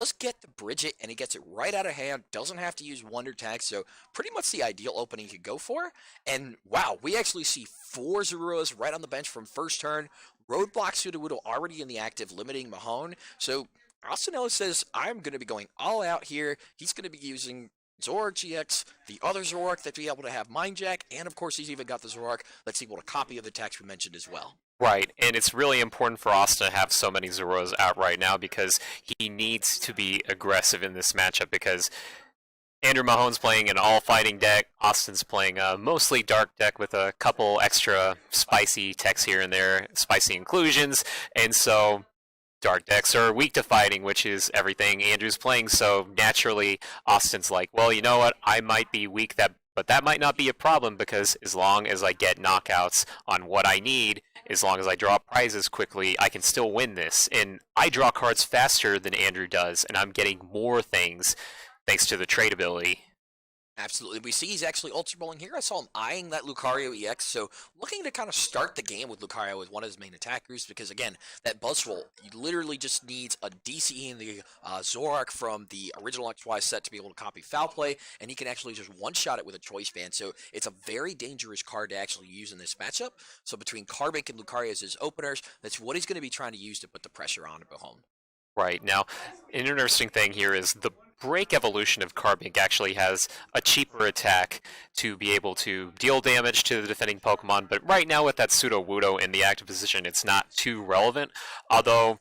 does get to bridge it, and he gets it right out of hand. Doesn't have to use Wonder Tag, so pretty much the ideal opening he could go for. And wow, we actually see four Zeruas right on the bench from first turn. Roadblock Sudowoodo already in the active, limiting Mahone. So Austin Ellis says, I'm going to be going all out here. He's going to be using Zoroark GX, the other Zoroark that's be able to have Mind Jack, and of course he's even got the Zoroark that's able to copy of the text we mentioned as well. Right, and it's really important for Austin to have so many Zeros out right now because he needs to be aggressive in this matchup because Andrew Mahone's playing an all-fighting deck, Austin's playing a mostly dark deck with a couple extra spicy techs here and there, spicy inclusions, and so dark decks are weak to fighting, which is everything Andrew's playing, so naturally Austin's like, well, you know what, I might be weak, but that might not be a problem because as long as I get knockouts on what I need, as long as I draw prizes quickly, I can still win this. And I draw cards faster than Andrew does, and I'm getting more things thanks to the trade ability. Absolutely. We see he's actually ultra bowling here. I saw him eyeing that Lucario EX, so looking to kind of start the game with Lucario as one of his main attackers, because again, that Buzz Roll, he literally just needs a DCE in the Zoroark from the original XY set to be able to copy Foul Play, and he can actually just one-shot it with a Choice Band, so it's a very dangerous card to actually use in this matchup. So between Carbink and Lucario as his openers, that's what he's going to be trying to use to put the pressure on Mahone. Right, now, an interesting thing here is the break evolution of Carbink actually has a cheaper attack to be able to deal damage to the defending Pokemon, but right now with that Sudowoodo in the active position, it's not too relevant. Although,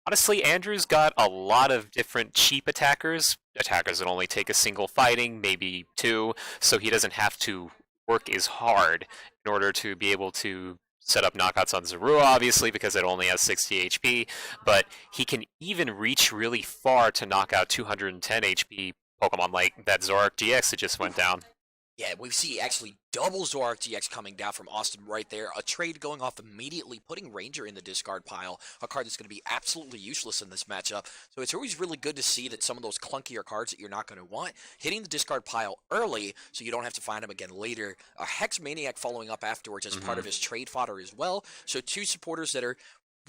honestly, Andrew's got a lot of different cheap attackers that only take a single fighting, maybe two, so he doesn't have to work as hard in order to be able to set up knockouts on Zorua, obviously, because it only has 60 HP, but he can even reach really far to knock out 210 HP Pokemon like that Zoroark GX that just went down. Yeah, we see actually double Zoroark GX coming down from Austin right there. A trade going off immediately, putting Ranger in the discard pile, a card that's going to be absolutely useless in this matchup. So it's always really good to see that some of those clunkier cards that you're not going to want, hitting the discard pile early so you don't have to find them again later. A Hex Maniac following up afterwards as part of his trade fodder as well. So two supporters that are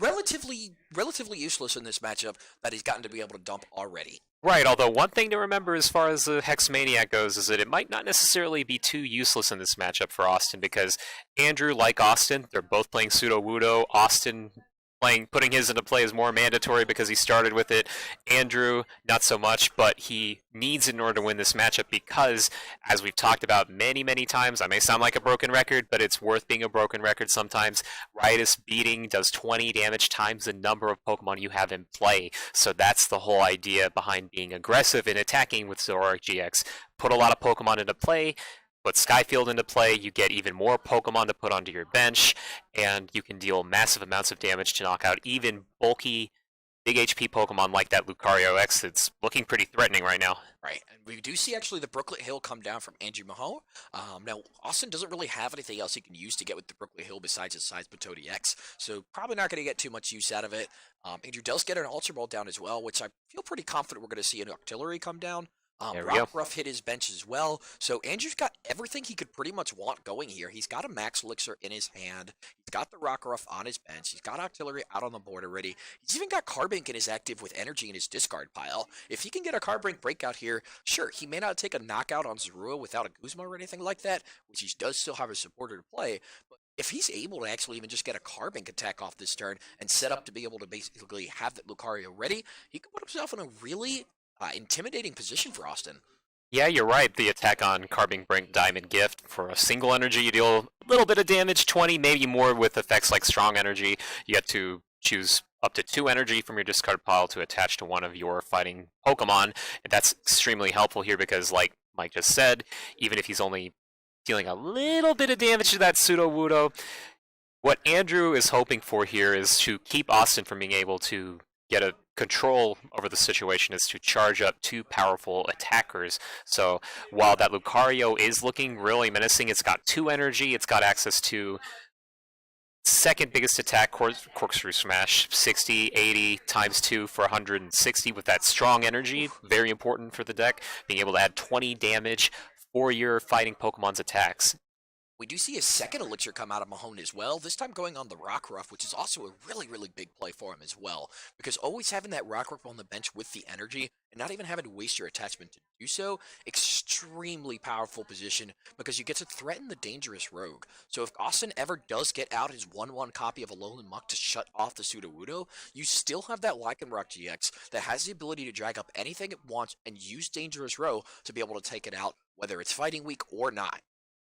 relatively useless in this matchup that he's gotten to be able to dump already. Right, although one thing to remember as far as the Hex Maniac goes is that it might not necessarily be too useless in this matchup for Austin because Andrew, like Austin, they're both playing Sudowoodo. Austin putting his into play is more mandatory because he started with it. Andrew, not so much, but he needs it in order to win this matchup because, as we've talked about many, many times, I may sound like a broken record, but it's worth being a broken record sometimes. Riotous Beating does 20 damage times the number of Pokemon you have in play. So that's the whole idea behind being aggressive and attacking with Zoroark GX. Put a lot of Pokemon into play, put Skyfield into play, you get even more Pokemon to put onto your bench, and you can deal massive amounts of damage to knock out even bulky, big HP Pokemon like that Lucario X. It's looking pretty threatening right now. Right, and we do see actually the Brooklet Hill come down from Andrew Mahone. Now, Austin doesn't really have anything else he can use to get with the Brooklet Hill besides his Size Batodi X, so probably not going to get too much use out of it. Andrew does get an Ultra Ball down as well, which I feel pretty confident we're going to see an Octillery come down. There we go. Rockruff hit his bench as well, so Andrew's got everything he could pretty much want going here. He's got a Max Elixir in his hand, he's got the Rockruff on his bench, he's got Octillery out on the board already, he's even got Carbink in his active with energy in his discard pile. If he can get a Carbink breakout here, sure, he may not take a knockout on Zorua without a Guzma or anything like that, which he does still have a supporter to play, but if he's able to actually even just get a Carbink attack off this turn and set up to be able to basically have that Lucario ready, he could put himself in a really intimidating position for Austin. Yeah, you're right. The attack on Carbink Brink Diamond Gift for a single energy, you deal a little bit of damage, 20, maybe more with effects like Strong Energy. You get to choose up to 2 energy from your discard pile to attach to one of your fighting Pokemon. And that's extremely helpful here because, like Mike just said, even if he's only dealing a little bit of damage to that Sudowoodo, what Andrew is hoping for here is to keep Austin from being able to get a control over the situation is to charge up 2 powerful attackers. So while that Lucario is looking really menacing, it's got 2 energy, it's got access to second biggest attack, Corkscrew Smash, 60, 80 times 2 for 160 with that strong energy, very important for the deck, being able to add 20 damage for your fighting Pokemon's attacks. We do see a second elixir come out of Mahone as well, this time going on the Rock Ruff, which is also a really, really big play for him as well. Because always having that Rock Ruff on the bench with the energy, and not even having to waste your attachment to do so, extremely powerful position, because you get to threaten the dangerous rogue. So if Austin ever does get out his 1-1 copy of Alolan Muck to shut off the Sudowoodo, you still have that Lycanroc GX that has the ability to drag up anything it wants and use Dangerous Row to be able to take it out, whether it's fighting weak or not.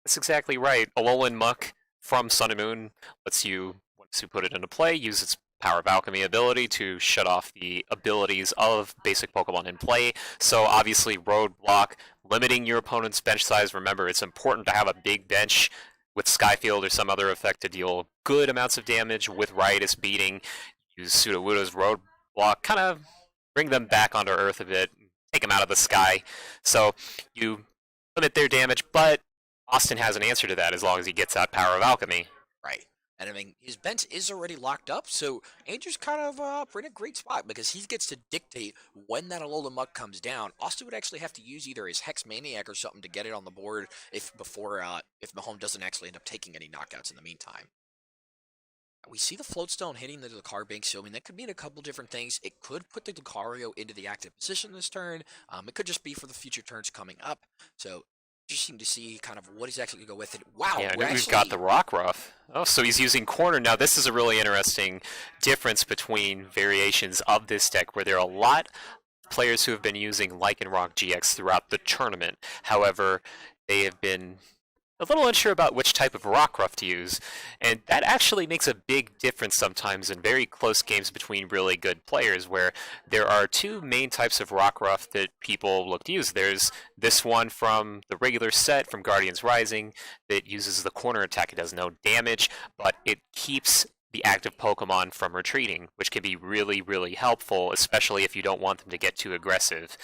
That's exactly right. Alolan Muck from Sun and Moon lets you, once you put it into play, use its Power of Alchemy ability to shut off the abilities of basic Pokemon in play. So obviously Roadblock, limiting your opponent's bench size. Remember, it's important to have a big bench with Skyfield or some other effect to deal good amounts of damage with Riotous Beating. Use Sudowoodo's Roadblock, kind of bring them back onto Earth a bit, take them out of the sky. So you limit their damage, but Austin has an answer to that as long as he gets out Power of Alchemy. Right. And I mean, his bench is already locked up, so Andrew's kind of in a great spot because he gets to dictate when that Alolan Muck comes down. Austin would actually have to use either his Hex Maniac or something to get it on the board if Mahone doesn't actually end up taking any knockouts in the meantime. We see the Floatstone hitting the Lucario, so I mean that could mean a couple different things. It could put the Lucario into the active position this turn. It could just be for the future turns coming up. So interesting to see kind of what he's actually going to go with it. Wow, yeah, we've got the Rock Ruff. Oh, so he's using Corner. Now this is a really interesting difference between variations of this deck where there are a lot of players who have been using Lycanroc GX throughout the tournament. However, they have been a little unsure about which type of Rockruff to use, and that actually makes a big difference sometimes in very close games between really good players, where there are two main types of Rockruff that people look to use. There's this one from the regular set from Guardians Rising that uses the corner attack. It does no damage, but it keeps the active Pokemon from retreating, which can be really, really helpful, especially if you don't want them to get too aggressive.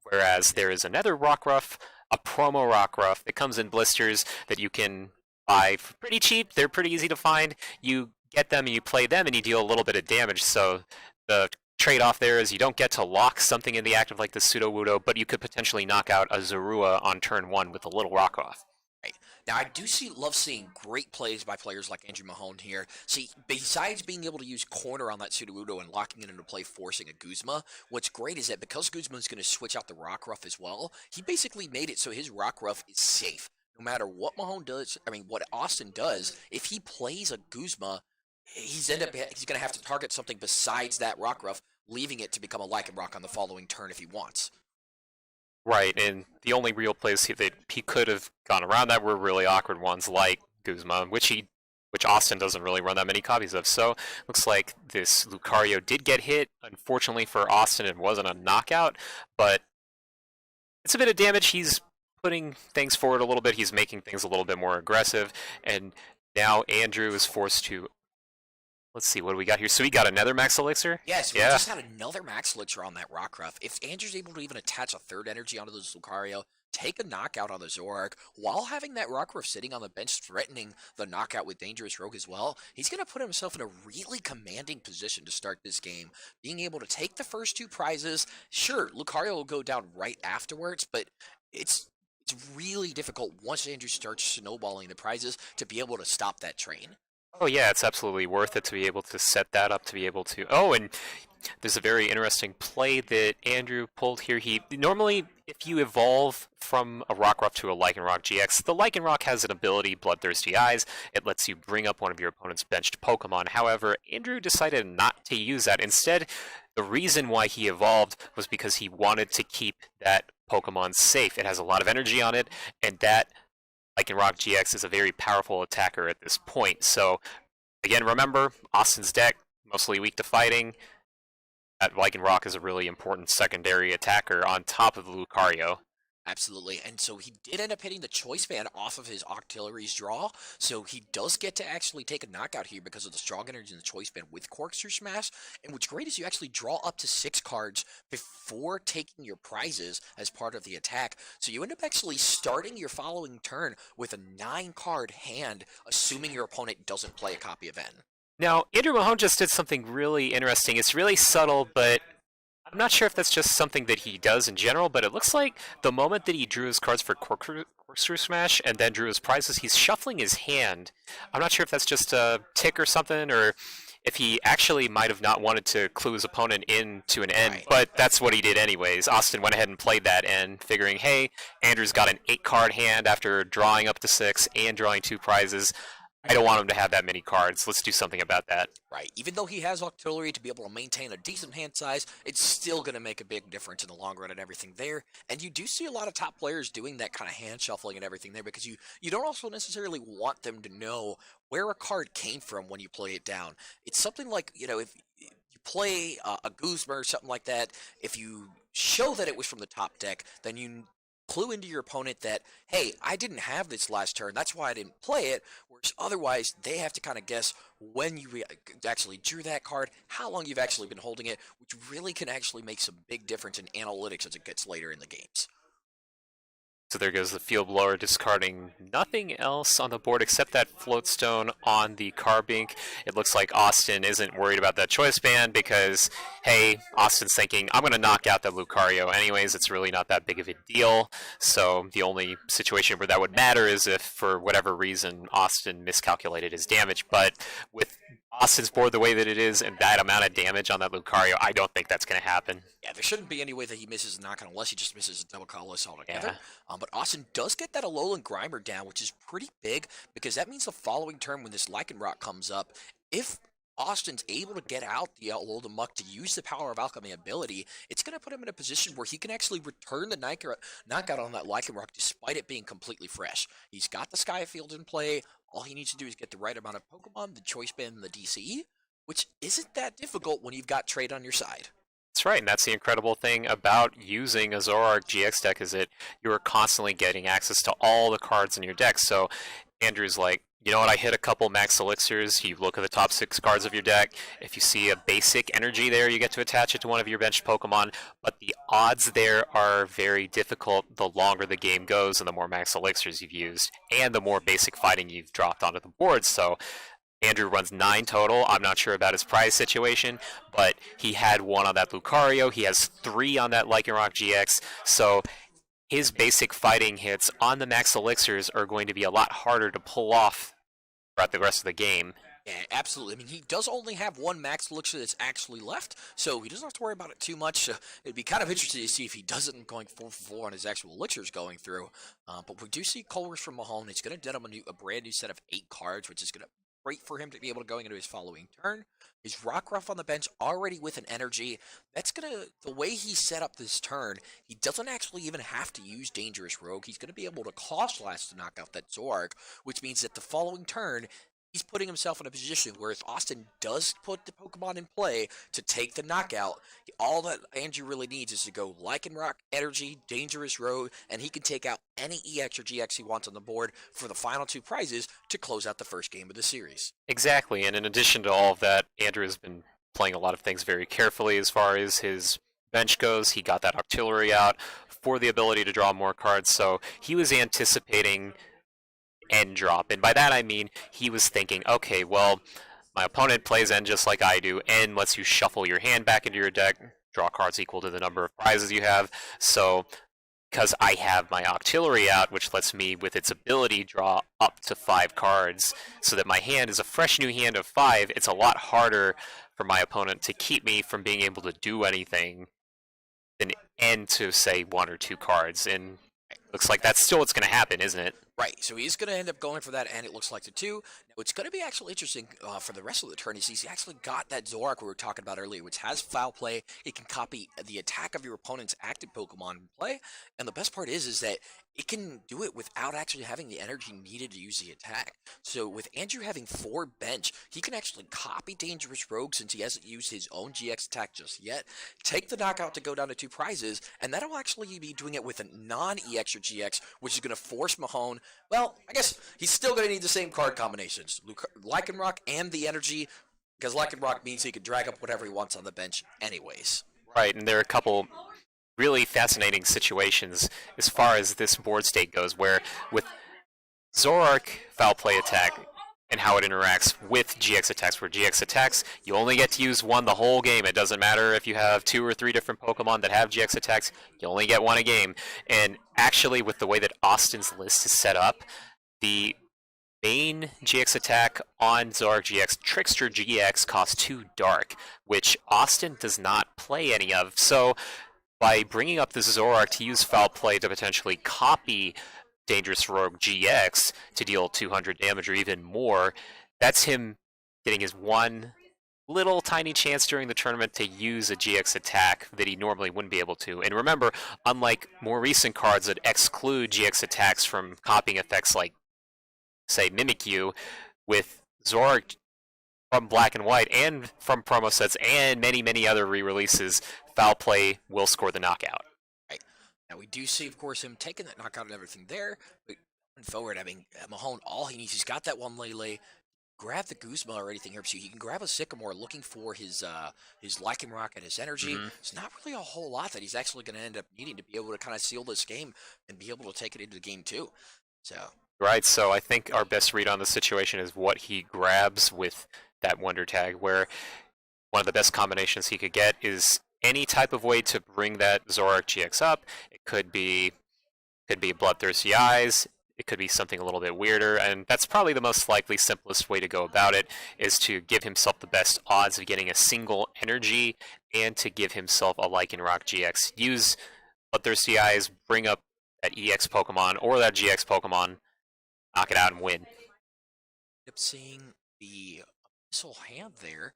Whereas there is another Rockruff, a promo Rockruff that comes in blisters that you can buy for pretty cheap. They're pretty easy to find. You get them and you play them and you deal a little bit of damage. So the trade-off there is you don't get to lock something in the active like the Sudowoodo, but you could potentially knock out a Zorua on turn 1 with a little Rockruff. Right. Now, I do love seeing great plays by players like Andrew Mahone here. See, besides being able to use corner on that Sudowoodo and locking it into play, forcing a Guzma, what's great is that because Guzma is going to switch out the Rockruff as well, he basically made it so his Rockruff is safe. No matter what Mahone does, what Austin does, if he plays a Guzma, he's going to have to target something besides that Rockruff, leaving it to become a Lycanroc on the following turn if he wants. Right, and the only real plays that he could have gone around that were really awkward ones like Guzma, which Austin doesn't really run that many copies of. So looks like this Lucario did get hit. Unfortunately for Austin, it wasn't a knockout, but it's a bit of damage. He's putting things forward a little bit. He's making things a little bit more aggressive, and now Andrew is forced to. Let's see, what do we got here? So we got another Max Elixir? Yes, we just had another Max Elixir on that Rockruff. If Andrew's able to even attach a third energy onto this Lucario, take a knockout on the Zoroark, while having that Rockruff sitting on the bench threatening the knockout with Dangerous Rogue as well, he's going to put himself in a really commanding position to start this game. Being able to take the first two prizes, sure, Lucario will go down right afterwards, but it's really difficult once Andrew starts snowballing the prizes to be able to stop that train. Oh yeah, it's absolutely worth it to be able to set that up, to be able to... Oh, and there's a very interesting play that Andrew pulled here. Normally, if you evolve from a Rockruff to a Lycanroc GX, the Lycanroc has an ability, Bloodthirsty Eyes. It lets you bring up one of your opponent's benched Pokemon. However, Andrew decided not to use that. Instead, the reason why he evolved was because he wanted to keep that Pokemon safe. It has a lot of energy on it, and that Lycanroc GX is a very powerful attacker at this point. So, again, remember, Austin's deck, mostly weak to fighting. That Lycanroc is a really important secondary attacker on top of the Lucario. Absolutely, and so he did end up hitting the Choice Band off of his Octillery's draw, so he does get to actually take a knockout here because of the strong energy in the Choice Band with Corkscrew Smash, and what's great is you actually draw up to 6 cards before taking your prizes as part of the attack, so you end up actually starting your following turn with a 9-card hand, assuming your opponent doesn't play a copy of N. Now, Andrew Mahone just did something really interesting. It's really subtle, but I'm not sure if that's just something that he does in general, but it looks like the moment that he drew his cards for Corkscrew Smash and then drew his prizes, he's shuffling his hand. I'm not sure if that's just a tick or something, or if he actually might have not wanted to clue his opponent into an end, Right. but that's what he did anyways. Austin went ahead and played that end, figuring, hey, Andrew's got an 8-card hand after drawing up to 6 and drawing 2 prizes. I don't want him to have that many cards. Let's do something about that. Right. Even though he has artillery to be able to maintain a decent hand size, it's still going to make a big difference in the long run and everything there. And you do see a lot of top players doing that kind of hand shuffling and everything there because you don't also necessarily want them to know where a card came from when you play it down. It's something like, if you play a Guzma or something like that, if you show that it was from the top deck, then you clue into your opponent that, hey, I didn't have this last turn, that's why I didn't play it, whereas otherwise they have to kind of guess when you actually drew that card, how long you've actually been holding it, which really can actually make some big difference in analytics as it gets later in the games. So there goes the field blower, discarding nothing else on the board except that floatstone on the Carbink. It looks like Austin isn't worried about that choice band because, hey, Austin's thinking, I'm going to knock out that Lucario anyways. It's really not that big of a deal. So the only situation where that would matter is if, for whatever reason, Austin miscalculated his damage. But with Austin's board the way that it is and that amount of damage on that Lucario, I don't think that's going to happen. Yeah, there shouldn't be any way that he misses a knockout unless he just misses a double colorless altogether. Yeah. But Austin does get that Alolan Grimer down, which is pretty big because that means the following turn when this Lycanroc comes up, if Austin's able to get out the Alolan Muck to use the Power of Alchemy ability, it's going to put him in a position where he can actually return the knockout on that Lycanroc despite it being completely fresh. He's got the Skyfield in play. All he needs to do is get the right amount of Pokemon, the Choice Band, and the DCE, which isn't that difficult when you've got trade on your side. That's right, and that's the incredible thing about using a Zoroark GX deck is that you are constantly getting access to all the cards in your deck. So Andrew's like, you know what, I hit a couple max elixirs, you look at the top 6 cards of your deck, if you see a basic energy there, you get to attach it to one of your benched Pokemon, but the odds there are very difficult the longer the game goes and the more max elixirs you've used, and the more basic fighting you've dropped onto the board. So Andrew runs 9 total. I'm not sure about his prize situation, but he had 1 on that Lucario. He has 3 on that Lycanroc GX. So his basic fighting hits on the max elixirs are going to be a lot harder to pull off throughout the rest of the game. Yeah, absolutely. I mean, he does only have 1 max elixir that's actually left, so he doesn't have to worry about it too much. It'd be kind of interesting to see if he doesn't going 4 for 4 on his actual elixirs going through. But we do see Colress from Mahone. It's going to dead him a brand new set of 8 cards, which is going to great for him to be able to go into his following turn. His Rockruff on the bench already with an energy. That's gonna, the way he set up this turn, he doesn't actually even have to use Dangerous Rogue. He's gonna be able to Claw Slash to knock out that Zoroark, which means that the following turn, he's putting himself in a position where if Austin does put the Pokemon in play to take the knockout, all that Andrew really needs is to go Lycanroc, Energy, Dangerous Rogue, and he can take out any EX or GX he wants on the board for the final 2 prizes to close out the first game of the series. Exactly, and in addition to all of that, Andrew has been playing a lot of things very carefully as far as his bench goes. He got that artillery out for the ability to draw more cards, so he was anticipating end drop. And by that I mean he was thinking, okay, well, my opponent plays end just like I do. End lets you shuffle your hand back into your deck, draw cards equal to the number of prizes you have. So because I have my artillery out, which lets me, with its ability, draw up to 5 cards, so that my hand is a fresh new hand of 5, it's a lot harder for my opponent to keep me from being able to do anything than end to, say, 1 or 2 cards. And looks like that's still what's going to happen, isn't it? Right, so he's going to end up going for that, and it looks like the 2. Now, it's going to be actually interesting for the rest of the turn is he's actually got that Zoroark we were talking about earlier, which has foul play. It can copy the attack of your opponent's active Pokemon in play, and the best part is that it can do it without actually having the energy needed to use the attack. So with Andrew having 4 bench, he can actually copy Dangerous Rogue since he hasn't used his own GX attack just yet, take the knockout to go down to 2 prizes, and that'll actually be doing it with a non-EX or GX, which is going to force Mahone. Well, I guess he's still going to need the same card combinations. Lycanroc and the energy, because Lycanroc means he can drag up whatever he wants on the bench anyways. Right, and there are a couple really fascinating situations as far as this board state goes, where with Zoroark foul play attack, and how it interacts with GX attacks, where GX attacks, you only get to use one the whole game. It doesn't matter if you have 2 or 3 different Pokemon that have GX attacks, you only get one a game. And actually, with the way that Austin's list is set up, the main GX attack on Zoroark GX, Trickster GX, costs 2 Dark, which Austin does not play any of. So by bringing up the Zoroark to use Foul Play to potentially copy Dangerous Rogue GX to deal 200 damage or even more, that's him getting his one little tiny chance during the tournament to use a GX attack that he normally wouldn't be able to. And remember, unlike more recent cards that exclude GX attacks from copying effects like, say, Mimikyu, with Zoroark from Black and White and from promo sets and many, many other re-releases, Foul Play will score the knockout. Right. Now, we do see, of course, him taking that knockout and everything there, but going forward, I mean, Mahone, all he needs, he's got that one Lele, grab the Guzma or anything here, so he can grab a Sycamore looking for his Lycanroc and his energy. It's not really a whole lot that he's actually going to end up needing to be able to kind of seal this game and be able to take it into the game, too. So... Right, so I think our best read on the situation is what he grabs with that Wonder Tag, where one of the best combinations he could get is any type of way to bring that Zoroark GX up. It could be Bloodthirsty Eyes, it could be something a little bit weirder, and that's probably the most likely, simplest way to go about it, is to give himself the best odds of getting a single energy and to give himself a Lycanroc GX. Use Bloodthirsty Eyes, bring up that EX Pokemon or that GX Pokemon, knock it out and win. Up seeing the Abyssal Hand there,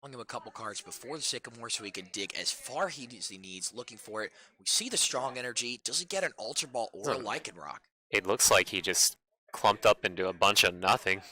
hung him a couple cards before the Sycamore so he can dig as far as he needs, looking for it. We see the strong energy. Does he get an Ultra Ball or a Lycanroc? It looks like he just clumped up into a bunch of nothing.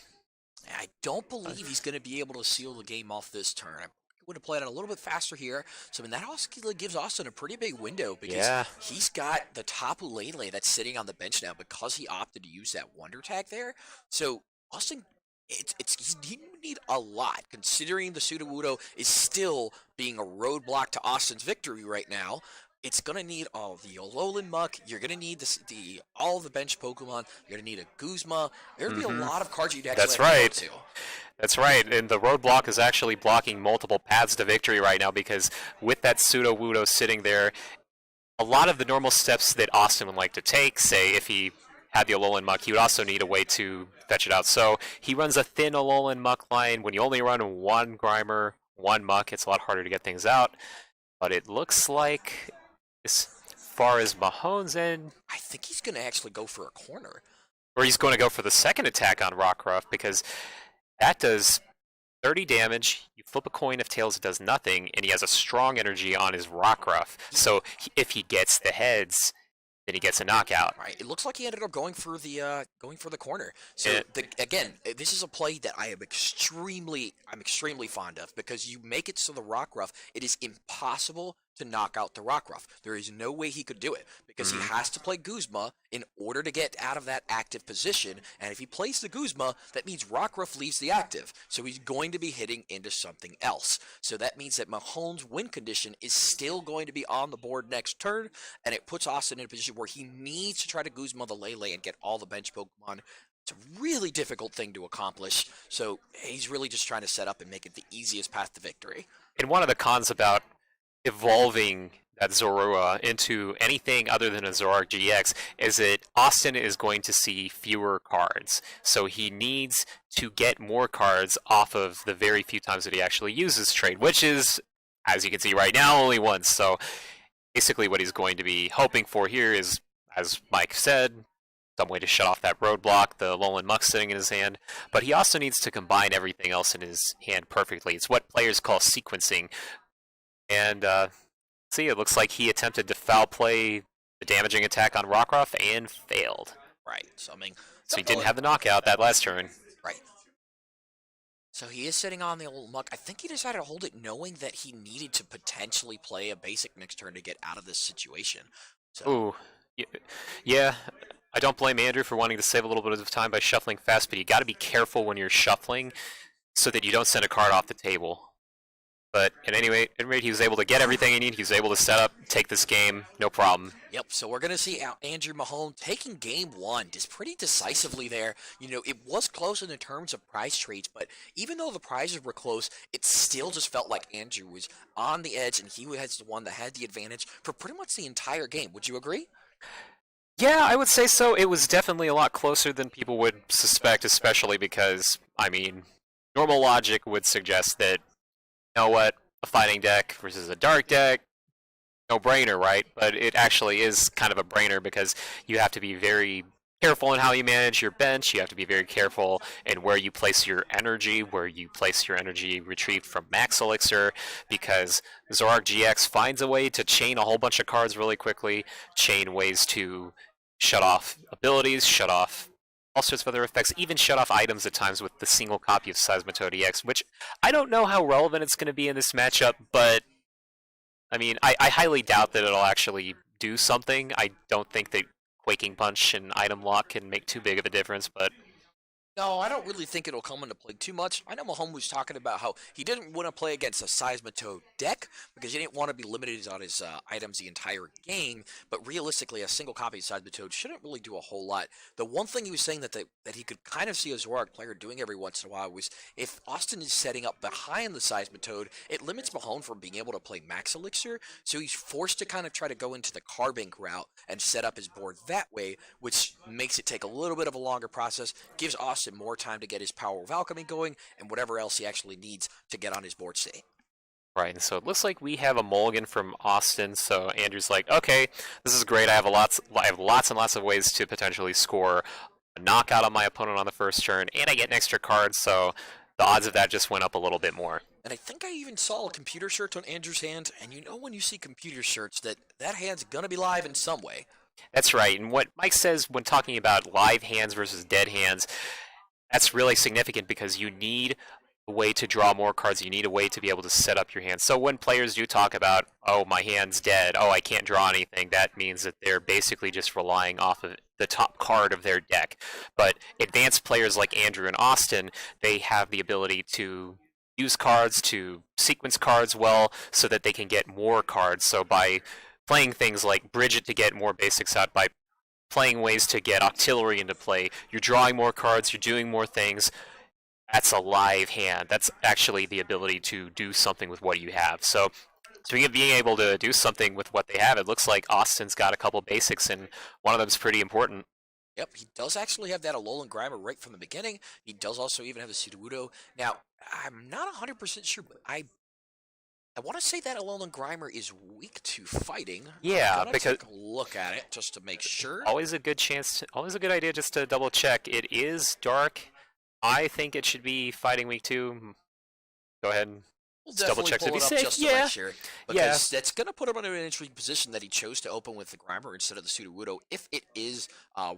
I don't believe he's going to be able to seal the game off this turn. I would have played it a little bit faster here. So I mean, that also gives Austin a pretty big window because he's got the Tapu Lele that's sitting on the bench now because he opted to use that Wonder Tag there. So Austin, he would need a lot considering the Sudowoodo is still being a roadblock to Austin's victory right now. It's going to need all the Alolan Muck. You're going to need all the bench Pokemon. You're going to need a Guzma. There'd be a lot of cards you'd actually have to go to. That's right, and the roadblock is actually blocking multiple paths to victory right now because with that Sudowoodo sitting there, a lot of the normal steps that Austin would like to take, say if he had the Alolan Muck, he would also need a way to fetch it out. So he runs a thin Alolan Muck line. When you only run one Grimer, one Muck, it's a lot harder to get things out. But it looks like, as far as Mahone's end, I think he's going to actually go for a corner. Or he's going to go for the second attack on Rockruff because that does 30 damage. You flip a coin, if Tails, it does nothing, and he has a strong energy on his Rockruff. So if he gets the heads, then he gets a knockout. Right. It looks like he ended up going for the corner. So again, this is a play that I'm extremely fond of because you make it so the Rockruff, it is impossible to knock out the Rockruff. There is no way he could do it because he has to play Guzma in order to get out of that active position. And if he plays the Guzma, that means Rockruff leaves the active. So he's going to be hitting into something else. So that means that Mahone's win condition is still going to be on the board next turn, and it puts Austin in a position where he needs to try to Guzma the Lele and get all the bench Pokemon. It's a really difficult thing to accomplish. So he's really just trying to set up and make it the easiest path to victory. And one of the cons about evolving that Zorua into anything other than a Zoroark GX is that Austin is going to see fewer cards. So he needs to get more cards off of the very few times that he actually uses trade, which is, as you can see right now, only once. So basically what he's going to be hoping for here is, as Mike said, some way to shut off that roadblock, the Alolan Muck sitting in his hand, but he also needs to combine everything else in his hand perfectly. It's what players call sequencing. And see, it looks like he attempted to foul play the damaging attack on Rockruff and failed. Right. So I mean, so he didn't have the knockout that last turn. Right. So he is sitting on the old Muck. I think he decided to hold it knowing that he needed to potentially play a basic next turn to get out of this situation. So. Ooh. Yeah. I don't blame Andrew for wanting to save a little bit of time by shuffling fast, but you got to be careful when you're shuffling so that you don't send a card off the table. But at any rate, he was able to get everything he needed. He was able to set up, take this game, no problem. Yep, so we're going to see Andrew Mahone taking game one just pretty decisively there. It was close in the terms of prize trades, but even though the prizes were close, it still just felt like Andrew was on the edge and he was the one that had the advantage for pretty much the entire game. Would you agree? Yeah, I would say so. It was definitely a lot closer than people would suspect, especially because, I mean, normal logic would suggest that, you know what, a fighting deck versus a dark deck, no brainer, right? But it actually is kind of a brainer because you have to be very careful in how you manage your bench. You have to be very careful in where you place your energy, where you place your energy retrieved from Max Elixir, because Zorark GX finds a way to chain a whole bunch of cards really quickly, chain ways to shut off abilities, shut off all sorts of other effects, even shut off items at times with the single copy of Seismitoad EX, which I don't know how relevant it's going to be in this matchup, but I mean, I highly doubt that it'll actually do something. I don't think that Quaking Punch and Item Lock can make too big of a difference, but No, I don't really think it'll come into play too much. I know Mahone was talking about how he didn't want to play against a Seismitoad deck because he didn't want to be limited on his items the entire game, but realistically, a single copy of Seismitoad shouldn't really do a whole lot. The one thing he was saying that he could kind of see a Zorak player doing every once in a while was if Austin is setting up behind the Seismitoad, it limits Mahone from being able to play Max Elixir, so he's forced to kind of try to go into the Carbink route and set up his board that way, which makes it take a little bit of a longer process, gives Austin more time to get his Power of Alchemy going and whatever else he actually needs to get on his board state. right. And so it looks like we have a mulligan from Austin. So Andrew's like, okay, this is great. I have lots and lots of ways to potentially score a knockout on my opponent on the first turn, and I get an extra card. So the odds of that just went up a little bit more. And I think I even saw a computer search on Andrew's hand, and when you see computer search that hand's gonna be live in some way. That's right. And what Mike says when talking about live hands versus dead hands, that's really significant because you need a way to draw more cards. You need a way to be able to set up your hand. So when players do talk about, oh, my hand's dead, oh, I can't draw anything, that means that they're basically just relying off of the top card of their deck. But advanced players like Andrew and Austin, they have the ability to use cards, to sequence cards well, so that they can get more cards. So by playing things like Bridget to get more basics out, by playing ways to get Octillery into play. You're drawing more cards, you're doing more things. That's a live hand. That's actually the ability to do something with what you have. So speaking of being able to do something with what they have, it looks like Austin's got a couple basics, and one of them's pretty important. Yep, he does actually have that Alolan Grimer right from the beginning. He does also even have the Sudowoodo. Now, I'm not 100% sure, but I want to say that Alolan Grimer is weak to fighting. Yeah, I'm gonna because take a look at it just to make sure. always a good chance, always a good idea just to double check. It is dark. I think it should be fighting week 2. Go ahead and We'll double definitely check to pull be it up safe. just to Yeah, make sure. Because that's going to put him in an interesting position that he chose to open with the Grimer instead of the Sudowoodo if it is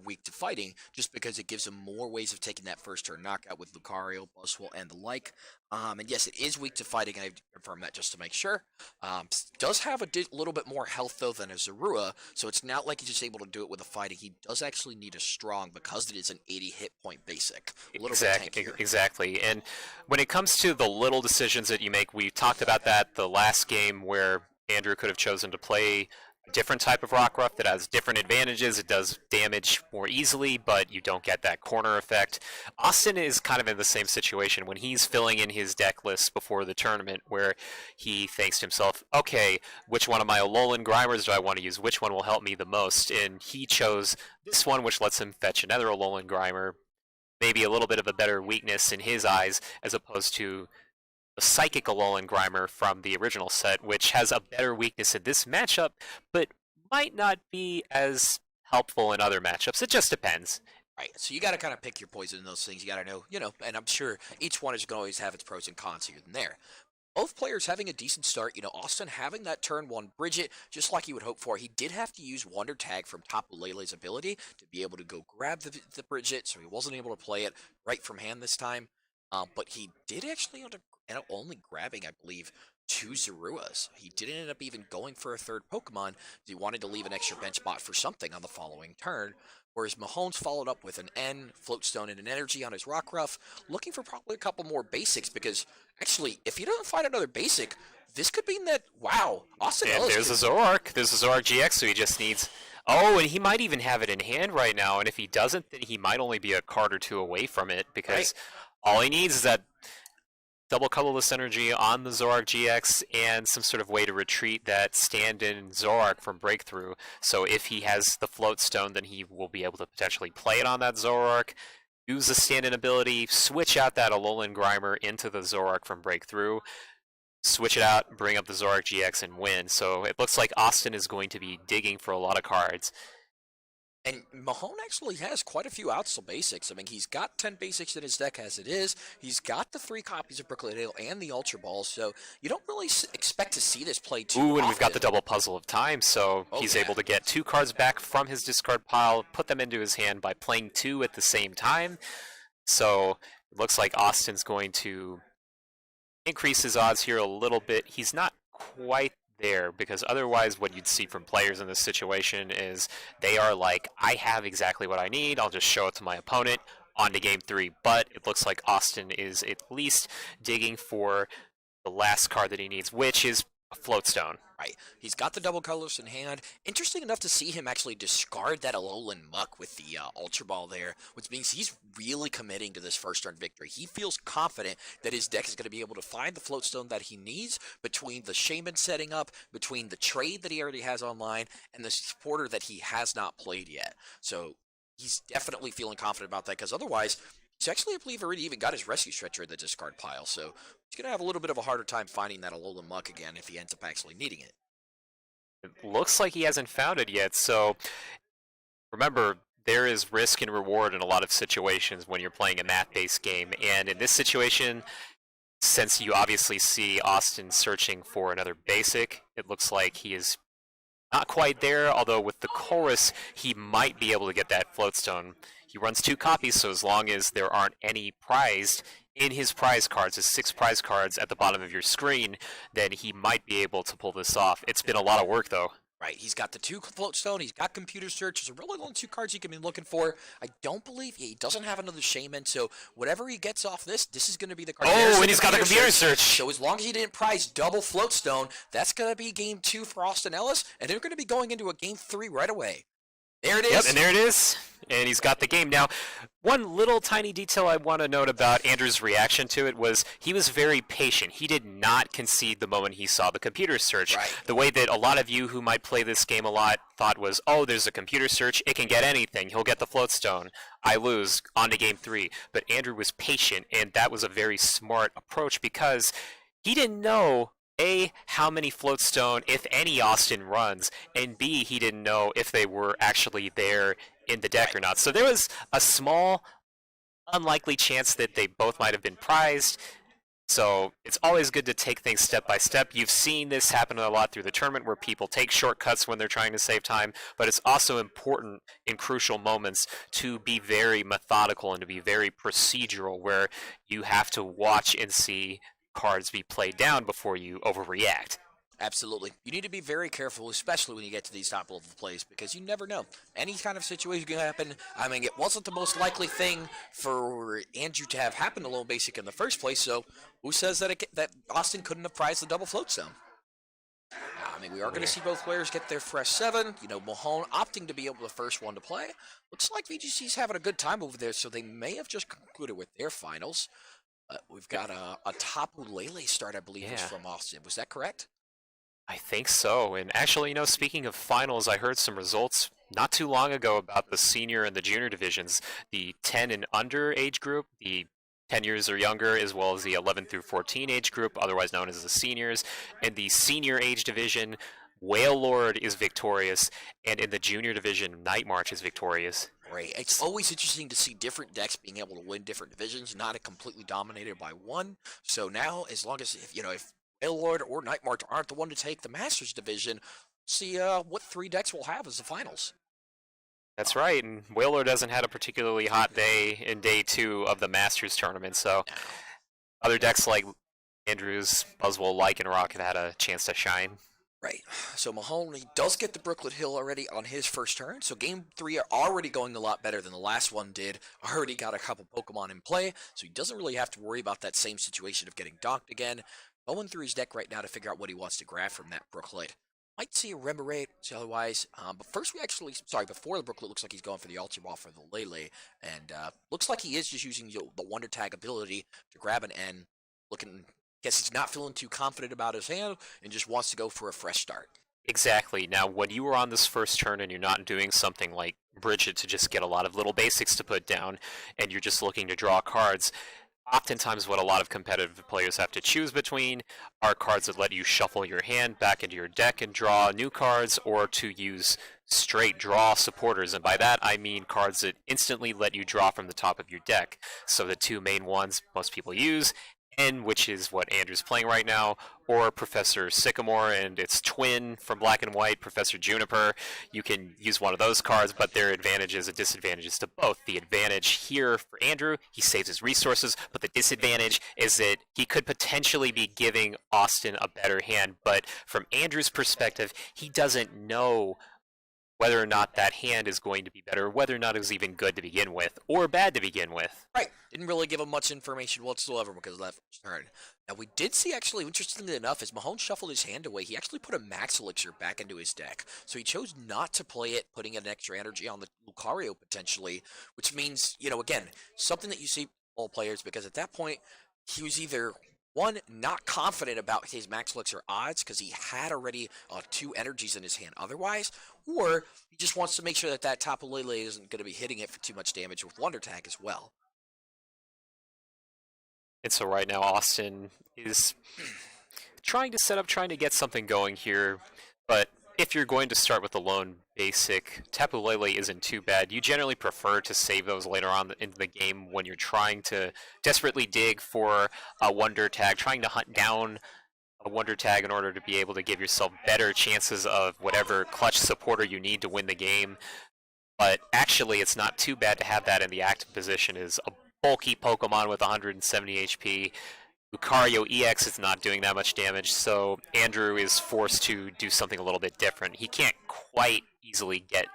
weak to fighting, just because it gives him more ways of taking that first turn knockout with Lucario, Buzzwole, and the like. And yes, it is weak to fighting, and I confirmed that just to make sure. Does have a little bit more health, though, than a Zorua, so it's not like he's just able to do it with a fighting. He does actually need a strong because it is an 80 hit point basic. A little bit tankier. Exactly. And when it comes to the little decisions that you make, we talked about that the last game where Andrew could have chosen to play a different type of Rockruff that has different advantages. It does damage more easily, but you don't get that corner effect. Austin is kind of in the same situation when he's filling in his deck list before the tournament, where he thinks to himself, okay, which one of my Alolan Grimers do I want to use? Which one will help me the most? And he chose this one, which lets him fetch another Alolan Grimer, maybe a little bit of a better weakness in his eyes, as opposed to the Psychic Alolan Grimer from the original set, which has a better weakness in this matchup, but might not be as helpful in other matchups. It just depends. Right, so you got to kind of pick your poison in those things. You got to know, and I'm sure each one is going to always have its pros and cons here and there. Both players having a decent start. Austin having that turn one Bridget, just like you would hope for. He did have to use Wonder Tag from Tapu Lele's ability to be able to go grab the Bridget, so he wasn't able to play it right from hand this time. But he did actually end up only grabbing, I believe, 2 Zeruas. He didn't end up even going for a third Pokemon. He wanted to leave an extra bench spot for something on the following turn. Whereas Mahone's followed up with an N, Floatstone, and an Energy on his Rockruff, looking for probably a couple more basics because actually, if he doesn't find another basic, this could mean that, wow, Austin And Ellis there's could, a Zoroark. There's a Zoroark GX, so he just needs... Oh, and he might even have it in hand right now, and if he doesn't, then he might only be a card or two away from it, because all he needs is that double colorless energy on the Zoroark GX and some sort of way to retreat that stand-in Zoroark from Breakthrough. So if he has the Float Stone, then he will be able to potentially play it on that Zoroark, use the stand-in ability, switch out that Alolan Grimer into the Zoroark from Breakthrough, switch it out, bring up the Zoroark GX, and win. So it looks like Austin is going to be digging for a lot of cards. and Mahone actually has quite a few outside basics. I mean, he's got 10 basics in his deck as it is. He's got the 3 copies of Brooklyn Dale and the Ultra Ball, so you don't really expect to see this play too often. Ooh, and we've got the double Puzzle of Time, so he's able to get 2 cards back from his discard pile, put them into his hand by playing 2 at the same time. So it looks like Austin's going to increase his odds here a little bit. He's not quite there, because otherwise what you'd see from players in this situation is they are like, I have exactly what I need, I'll just show it to my opponent, on to game 3. But it looks like Austin is at least digging for the last card that he needs, which is a Floatstone. Right. He's got the double colors in hand. Interesting enough to see him actually discard that Alolan Muck with the Ultra Ball there, which means he's really committing to this first turn victory. He feels confident that his deck is going to be able to find the Floatstone that he needs between the Shaman setting up, between the trade that he already has online, and the supporter that he has not played yet. So he's definitely feeling confident about that, because otherwise, he's actually, I believe, already even got his Rescue Stretcher in the discard pile. So he's going to have a little bit of a harder time finding that Alolan Muck again if he ends up actually needing it. It looks like he hasn't found it yet, so remember, there is risk and reward in a lot of situations when you're playing a math-based game, and in this situation, since you obviously see Austin searching for another basic, it looks like he is not quite there, although with the Chorus, he might be able to get that Floatstone. He runs 2 copies, so as long as there aren't any prized in his prize cards, his 6 prize cards at the bottom of your screen, then he might be able to pull this off. It's been a lot of work, though. Right, he's got the 2 Floatstone, he's got Computer Search, those are really the only 2 cards he can be looking for. I don't believe he doesn't have another Shaman, so whatever he gets off this is going to be the card. Oh, and he's got the Computer Search! So as long as he didn't prize double Floatstone, that's going to be game 2 for Austin Ellis, and they're going to be going into a game 3 right away. There it is. Yep, and there it is. And he's got the game. Now, one little tiny detail I want to note about Andrew's reaction to it was he was very patient. He did not concede the moment he saw the computer search. Right. The way that a lot of you who might play this game a lot thought was, oh, there's a computer search. It can get anything. He'll get the Floatstone. I lose. On to game 3. But Andrew was patient, and that was a very smart approach because he didn't know A, how many Floatstone, if any, Austin runs, and B, he didn't know if they were actually there in the deck or not. So there was a small, unlikely chance that they both might have been prized. So it's always good to take things step by step. You've seen this happen a lot through the tournament where people take shortcuts when they're trying to save time, but it's also important in crucial moments to be very methodical and to be very procedural, where you have to watch and see cards be played down before you overreact. Absolutely. You need to be very careful, especially when you get to these top level plays, because you never know. Any kind of situation can happen. I mean, it wasn't the most likely thing for Andrew to have happened to Low Basic in the first place, so who says that that Austin couldn't have prized the double Floatstone? I mean, we are going to see both players get their fresh 7. You know, Mahone opting to be able the first one to play. Looks like VGC's having a good time over there, so they may have just concluded with their finals. We've got a Tapu Lele start, I believe, is from Austin. Was that correct? I think so. And actually, you know, speaking of finals, I heard some results not too long ago about the senior and the junior divisions. The 10 and under age group, the 10 years or younger, as well as the 11 through 14 age group, otherwise known as the seniors. And the senior age division, Whale Lord is victorious, and in the junior division, Night March is victorious. Right. It's always interesting to see different decks being able to win different divisions, not completely dominated by one. So now, as long as, if Whale Lord or Night March aren't the one to take the Masters division, see what 3 decks we'll have as the finals. That's right, and Whale Lord hasn't had a particularly hot day in day 2 of the Masters tournament, so other decks like Andrews, Buzzwole, Lycanroc have had a chance to shine. Right. So Mahone, he does get the Brooklet Hill already on his first turn. So game 3 are already going a lot better than the last one did. Already got a couple Pokemon in play, so he doesn't really have to worry about that same situation of getting docked again. Going through his deck right now to figure out what he wants to grab from that Brooklet. Might see a Remoraid, so otherwise. But first before the Brooklet, looks like he's going for the Ultra Ball for the Lele. And looks like he is just using the Wonder Tag ability to grab an N. Guess he's not feeling too confident about his hand and just wants to go for a fresh start. Exactly. Now, when you were on this first turn and you're not doing something like Bridget to just get a lot of little basics to put down, and you're just looking to draw cards, oftentimes what a lot of competitive players have to choose between are cards that let you shuffle your hand back into your deck and draw new cards, or to use straight draw supporters. And by that, I mean cards that instantly let you draw from the top of your deck. So the two main ones most people use, N, which is what Andrew's playing right now, or Professor Sycamore and its twin from Black and White, Professor Juniper. You can use one of those cards, but there are advantages and disadvantages to both. The advantage here for Andrew, he saves his resources, but the disadvantage is that he could potentially be giving Austin a better hand. But from Andrew's perspective, he doesn't know whether or not that hand is going to be better, whether or not it was even good to begin with, or bad to begin with. Right. Didn't really give him much information whatsoever because of that first turn. Now, we did see, actually, interestingly enough, as Mahone shuffled his hand away, he actually put a Max Elixir back into his deck. So he chose not to play it, putting an extra energy on the Lucario, potentially, which means, again, something that you see all players, because at that point, he was either one, not confident about his Max Elixir odds because he had already 2 energies in his hand otherwise, or he just wants to make sure that that Tapu Lele isn't going to be hitting it for too much damage with Wonder Tag as well. And so right now Austin is trying to get something going here, but if you're going to start with the lone basic, Tapu Lele isn't too bad. You generally prefer to save those later on into the game when you're trying to desperately dig for a Wonder Tag, trying to hunt down a Wonder Tag in order to be able to give yourself better chances of whatever clutch supporter you need to win the game. But actually, it's not too bad to have that in the active position. Is a bulky Pokemon with 170 HP. Lucario EX is not doing that much damage, so Andrew is forced to do something a little bit different. He can't quite easily get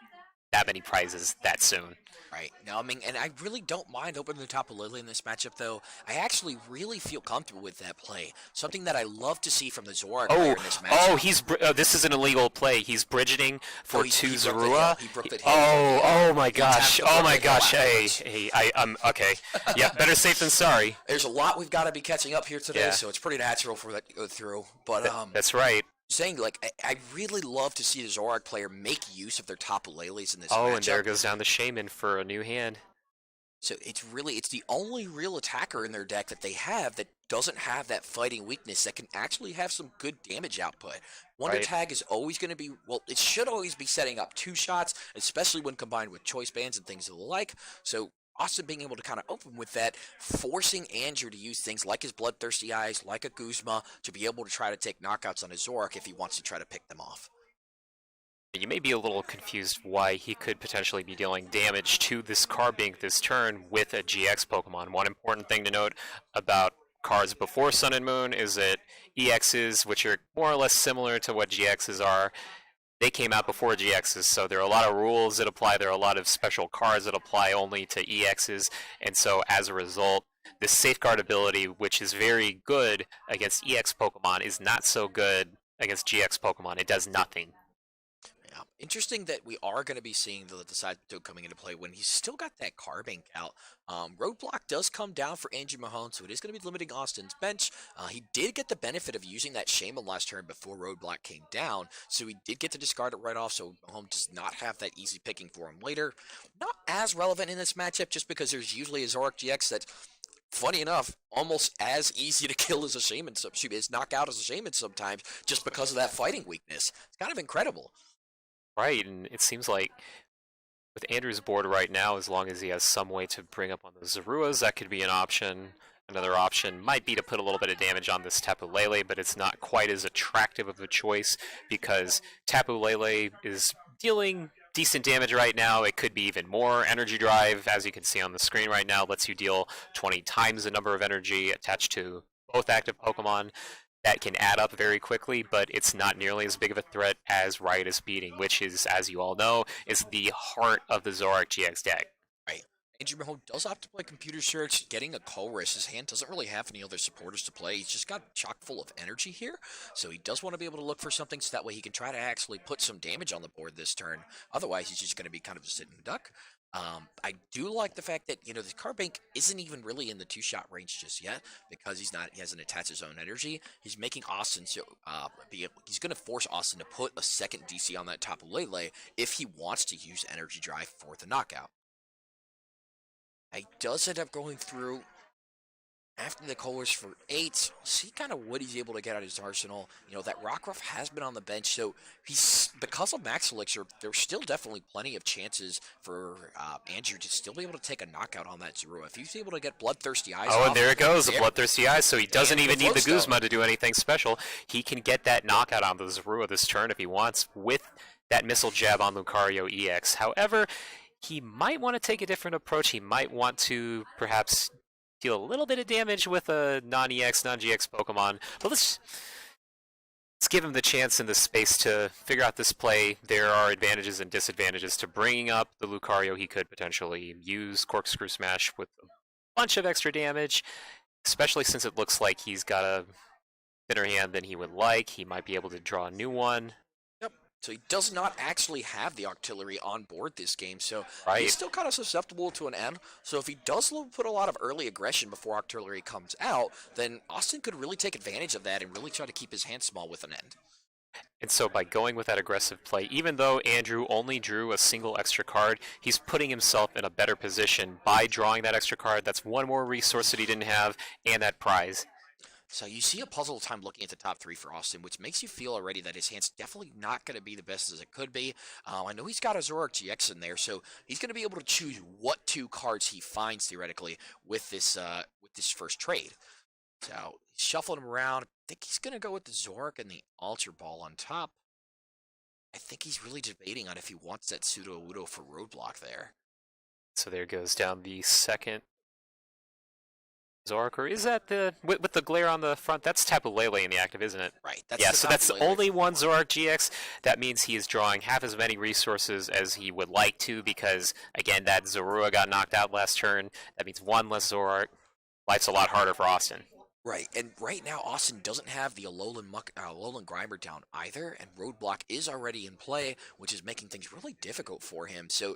that many prizes that soon. Right. No, I mean, and I really don't mind opening the Tapu Lele in this matchup, though. I actually really feel comfortable with that play. Something that I love to see from the Zoroark player in this matchup. This is an illegal play. He's bridgeting for two Zorua. My gosh. I'm okay. Yeah, better safe than sorry. There's a lot we've got to be catching up here today, so it's pretty natural for that to go through. But that's right. Saying, I really love to see the Zoroark player make use of their Tapu Leles in this matchup. And there goes down the Shaman for a new hand. So it's the only real attacker in their deck that they have that doesn't have that fighting weakness that can actually have some good damage output. Wonder Tag is always going to be, it should always be setting up 2 shots, especially when combined with choice bands and things of the like. So Austin being able to kind of open with that, forcing Andrew to use things like his Bloodthirsty Eyes, like a Guzma, to be able to try to take knockouts on his Zoroark if he wants to try to pick them off. You may be a little confused why he could potentially be dealing damage to this Carbink this turn with a GX Pokemon. One important thing to note about cards before Sun and Moon is that EXs, which are more or less similar to what GXs are, they came out before GXs, so there are a lot of rules that apply. There are a lot of special cards that apply only to EXs, and so as a result, this Safeguard ability, which is very good against EX Pokemon, is not so good against GX Pokemon. It does nothing. Yeah, interesting that we are going to be seeing the side coming into play when he's still got that Carbink out. Roadblock does come down for Andrew Mahone, so it is going to be limiting Austin's bench. He did get the benefit of using that Shaman last turn before Roadblock came down, so he did get to discard it right off, so Mahone does not have that easy picking for him later. Not as relevant in this matchup, just because there's usually a Zoroark GX that's, funny enough, almost as easy to kill as a Shaman, is knock out as a Shaman sometimes, just because of that fighting weakness. It's kind of incredible. Right, and it seems like with Andrew's board right now, as long as he has some way to bring up on those Zoruas, that could be an option. Another option might be to put a little bit of damage on this Tapu Lele, but it's not quite as attractive of a choice because Tapu Lele is dealing decent damage right now. It could be even more. Energy Drive, as you can see on the screen right now, lets you deal 20 times the number of energy attached to both active Pokemon that can add up very quickly, but it's not nearly as big of a threat as Riotous Beating, which is, as you all know, is the heart of the Zoroark GX deck. Right. Andrew Mahone does opt to play Computer Search, getting a Colress. His hand doesn't really have any other supporters to play. He's just got chock full of energy here, so he does want to be able to look for something so that way he can try to actually put some damage on the board this turn. Otherwise, he's just going to be kind of a sitting duck. I do like the fact that, you know, the Carbink isn't even really in the two-shot range just yet because he hasn't attached his own energy. He's making Austin he's going to force Austin to put a second DC on that Tapu Lele if he wants to use Energy Drive for the knockout. He does end up going through after the Colors for 8. See kind of what he's able to get out of his arsenal. You know, that Rockruff has been on the bench, so because of Max Elixir, there's still definitely plenty of chances for Andrew to still be able to take a knockout on that Zorua. If he's able to get Bloodthirsty Eyes Oh, off, and there it goes, the Bloodthirsty Eyes, so he doesn't even need the Floatstone. Guzma to do anything special. He can get that knockout on the Zorua this turn if he wants with that Missile Jab on Lucario EX. However, he might want to take a different approach. He might want to perhaps deal a little bit of damage with a non-EX, non-GX Pokemon. But let's give him the chance and the space to figure out this play. There are advantages and disadvantages to bringing up the Lucario. He could potentially use Corkscrew Smash with a bunch of extra damage, especially since it looks like he's got a thinner hand than he would like. He might be able to draw a new one. So he does not actually have the Octillery on board this game, so Right. he's still kind of susceptible to an end. So if he does put a lot of early aggression before Octillery comes out, then Austin could really take advantage of that and really try to keep his hand small with an end. And so by going with that aggressive play, even though Andrew only drew a single extra card, he's putting himself in a better position by drawing that extra card. That's one more resource that he didn't have, and that prize. So you see a puzzle time looking at the top 3 for Austin, which makes you feel already that his hand's definitely not going to be the best as it could be. I know he's got a Zoroark GX in there, so he's going to be able to choose what 2 cards he finds theoretically with this first trade. So he's shuffling them around. I think he's going to go with the Zoroark and the Ultra Ball on top. I think he's really debating on if he wants that Pseudo-Wudo for Roadblock there. So there goes down the second Zoroark, or is that the with the glare on the front? That's Tapu Lele in the active, isn't it? Right. So that's only one Zoroark GX. That means he is drawing half as many resources as he would like to, because again, that Zorua got knocked out last turn. That means one less Zoroark. Life's a lot harder for Austin. Right, and right now Austin doesn't have the Alolan Grimer down either, and Roadblock is already in play, which is making things really difficult for him. So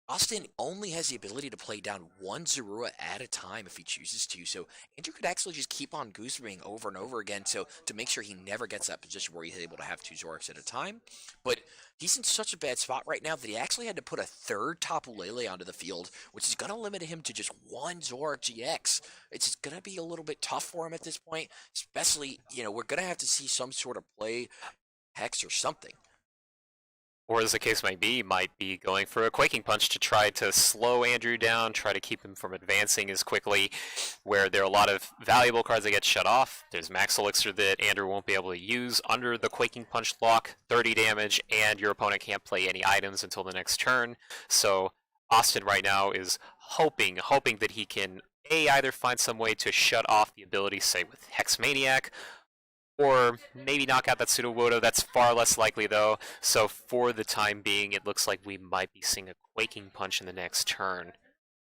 Austin only has the ability to play down one Zorua at a time if he chooses to, so Andrew could actually just keep on Gooseberrying over and over again to make sure he never gets that position where he's able to have 2 Zorks at a time. But he's in such a bad spot right now that he actually had to put a third Tapu Lele onto the field, which is going to limit him to just one Zoroark GX. It's going to be a little bit tough for him at this point, especially, you know, we're going to have to see some sort of play, Hex or something. Or as the case might be going for a Quaking Punch to try to slow Andrew down, try to keep him from advancing as quickly, where there are a lot of valuable cards that get shut off. There's Max Elixir that Andrew won't be able to use under the Quaking Punch lock, 30 damage, and your opponent can't play any items until the next turn. So Austin right now is hoping that he can either find some way to shut off the ability, say with Hex Maniac, or maybe knock out that Pseudo-Wudo. That's far less likely, though. So for the time being, it looks like we might be seeing a Quaking Punch in the next turn.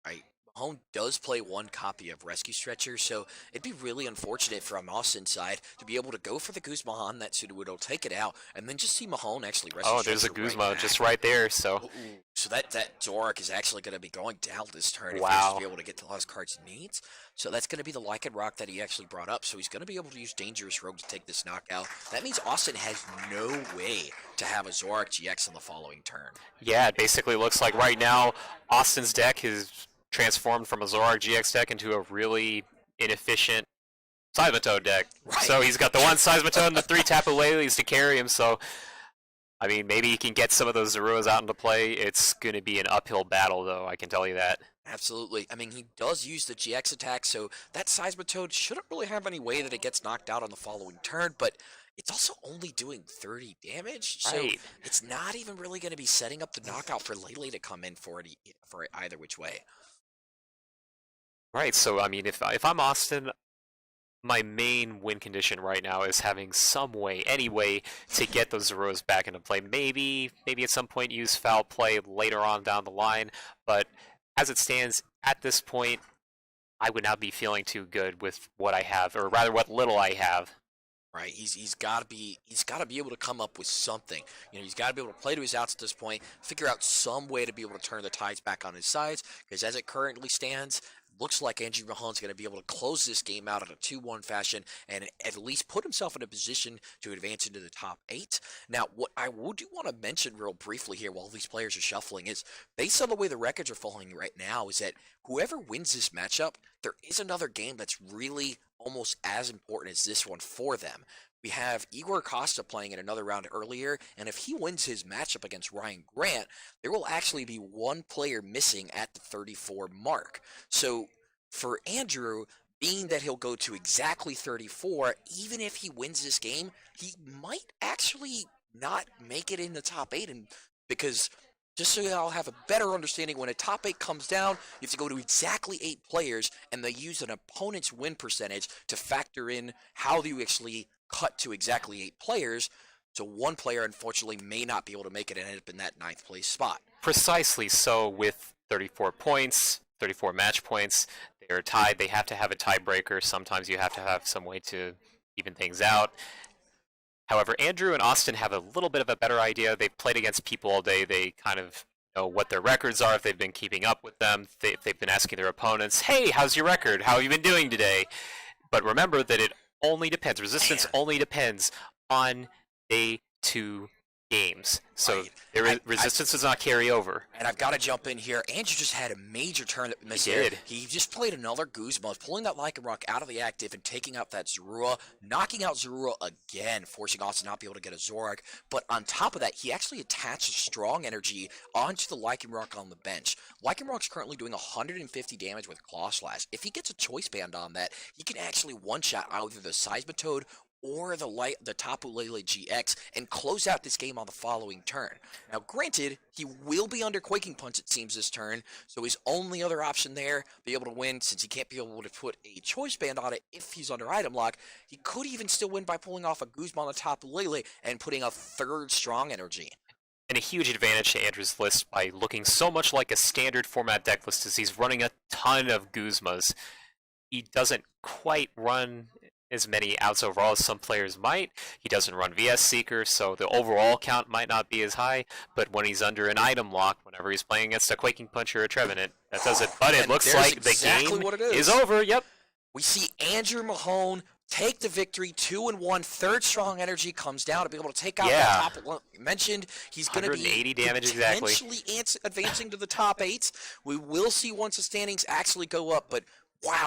Right. Mahone does play one copy of Rescue Stretcher, so it'd be really unfortunate from Austin's side to be able to go for the Guzma on that Sudowoodo, take it out, and then just see Mahone actually Rescue Oh, there's a Stretcher Guzma just right there, so... Ooh, so that Zoroark is actually going to be going down this turn if Wow. he's be able to get the last cards he needs. So that's going to be the Lycan Rock that he actually brought up, so he's going to be able to use Dangerous Rogue to take this knockout. That means Austin has no way to have a Zoroark GX on the following turn. Yeah, it basically looks like right now Austin's deck is transformed from a Zoroark GX deck into a really inefficient Seismitoad deck. Right. So he's got the one Seismitoad and the 3 Tapu Leles to carry him, so... I mean, maybe he can get some of those Zoruas out into play. It's going to be an uphill battle, though, I can tell you that. Absolutely. I mean, he does use the GX attack, so that Seismitoad shouldn't really have any way that it gets knocked out on the following turn, but it's also only doing 30 damage, so Right. it's not even really going to be setting up the knockout for Lele to come in for it either which way. Right, so, I mean, if I'm Austin, my main win condition right now is having some way, any way, to get those zeros back into play. Maybe at some point use foul play later on down the line, but as it stands at this point, I would not be feeling too good with what I have, or rather, what little I have. Right, he's got to be able to come up with something. He's got to be able to play to his outs at this point, figure out some way to be able to turn the tides back on his sides. Because as it currently stands, looks like Andrew Mahone's going to be able to close this game out in a 2-1 fashion and at least put himself in a position to advance into the top 8. Now, what I do want to mention real briefly here while these players are shuffling is, based on the way the records are falling right now, is that whoever wins this matchup, there is another game that's really almost as important as this one for them. We have Igor Costa playing in another round earlier, and if he wins his matchup against Ryan Grant, there will actually be one player missing at the 34 mark. So for Andrew, being that he'll go to exactly 34, even if he wins this game, he might actually not make it in the top 8, and because just so y'all have a better understanding, when a top 8 comes down, you have to go to exactly 8 players, and they use an opponent's win percentage to factor in how you actually cut to exactly 8 players. So one player, unfortunately, may not be able to make it and end up in that 9th place spot. Precisely so. With 34 points, 34 match points, they are tied. They have to have a tiebreaker. Sometimes you have to have some way to even things out. However, Andrew and Austin have a little bit of a better idea. They've played against people all day. They kind of know what their records are, if they've been keeping up with them. They've been asking their opponents, hey, how's your record? How have you been doing today? But remember that it only depends. Resistance only depends on day 2 games. So resistance does not carry over. And I've got to jump in here. Andrew just had a major turn that missed. He did. He just played another Guzma, pulling that Lycanroc out of the active and taking out that Zorua, knocking out Zorua again, forcing Austin not be able to get a Zoroark. But on top of that, he actually attached a strong energy onto the Lycanroc on the bench. Lycanroc's currently doing 150 damage with Claw Slash. If he gets a Choice Band on that, he can actually one-shot either the Seismitoad or the Tapu Lele GX and close out this game on the following turn. Now, granted, he will be under Quaking Punch, it seems, this turn, so his only other option there, be able to win, since he can't be able to put a Choice Band on it if he's under Item Lock, he could even still win by pulling off a Guzma on the Tapu Lele and putting a 3rd Strong Energy. And a huge advantage to Andrew's list by looking so much like a standard format deck list as he's running a ton of Guzmas. He doesn't quite run as many outs overall as some players might. He doesn't run VS Seeker, so the overall count might not be as high, but when he's under an item lock, whenever he's playing against a Quaking Punch or a Trevenant, that does it. But it looks like the game is over. Yep. We see Andrew Mahone take the victory, 2-1. 3rd Strong Energy comes down to be able to take out the top. Mentioned he's going to be 180 damage exactly. Advancing to the top 8. We will see once the standings actually go up, but wow,